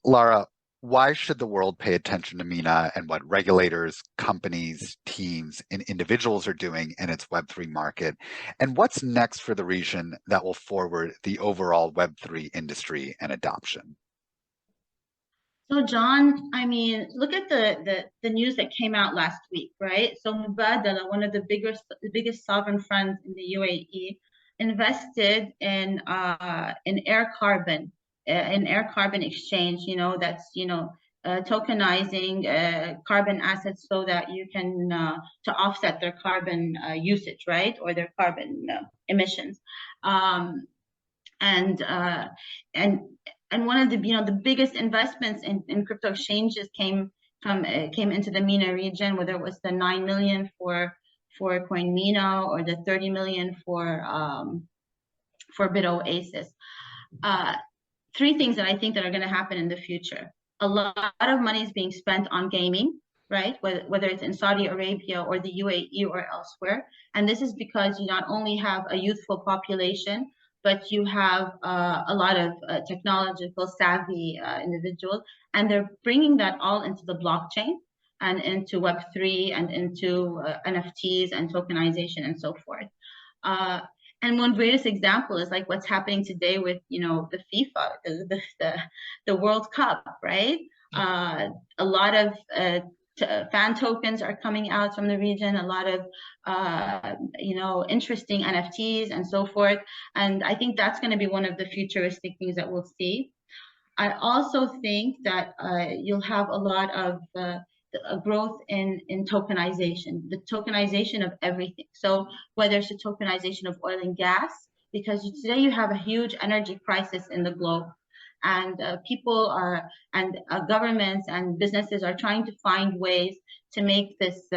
Lara, why should the world pay attention to MENA and what regulators, companies, teams, and individuals are doing in its Web3 market? And what's next for the region that will forward the overall Web3 industry and adoption? So, John, I mean, look at the news that came out last week, right? So, Mubadala, one of the biggest sovereign funds in the UAE, invested in air carbon exchange. That's tokenizing carbon assets so that you can to offset their carbon usage, right, or their carbon emissions. Um, and uh, and and one of the biggest investments in crypto exchanges came into the MENA region, whether it was the 9 million for Coin MENA or the 30 million for Bit Oasis. Uh, Three things that I think that are going to happen in the future. A lot of money is being spent on gaming, right? Whether it's in Saudi Arabia or the UAE or elsewhere. And this is because you not only have a youthful population, but you have a lot of technological savvy individuals, and they're bringing that all into the blockchain and into Web3 and into NFTs and tokenization and so forth. And one greatest example is like what's happening today with the FIFA, the World Cup, right? A lot of fan tokens are coming out from the region, a lot of interesting NFTs and so forth. And I think that's going to be one of the futuristic things that we'll see. I also think that you'll have a lot of growth in tokenization, the tokenization of everything. So whether it's the tokenization of oil and gas, because today you have a huge energy crisis in the globe, and governments and businesses are trying to find ways to make this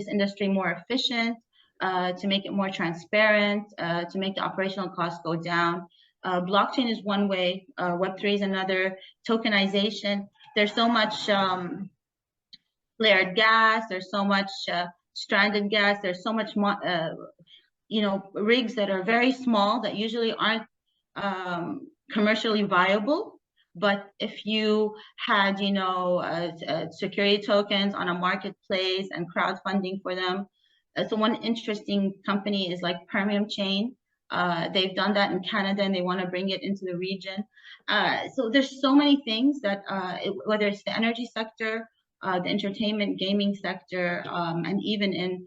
industry more efficient, to make it more transparent, to make the operational costs go down. Blockchain is one way, Web3 is another, tokenization. There's so much flared gas, there's so much stranded gas, there's so much, rigs that are very small that usually aren't commercially viable. But if you had, security tokens on a marketplace and crowdfunding for them, so one interesting company is like Premium Chain. They've done that in Canada and they want to bring it into the region. So there's so many things that, whether it's the energy sector, the entertainment, gaming sector, and even in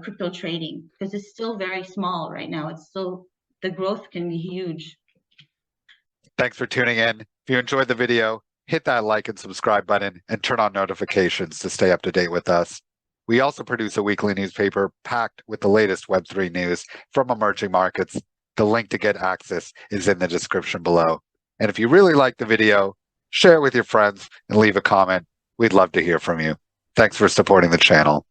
crypto trading, because it's still very small right now. It's still, the growth can be huge. Thanks for tuning in. If you enjoyed the video, hit that like and subscribe button and turn on notifications to stay up to date with us. We also produce a weekly newspaper packed with the latest Web3 news from emerging markets. The link to get access is in the description below. And if you really like the video, share it with your friends and leave a comment. We'd love to hear from you. Thanks for supporting the channel.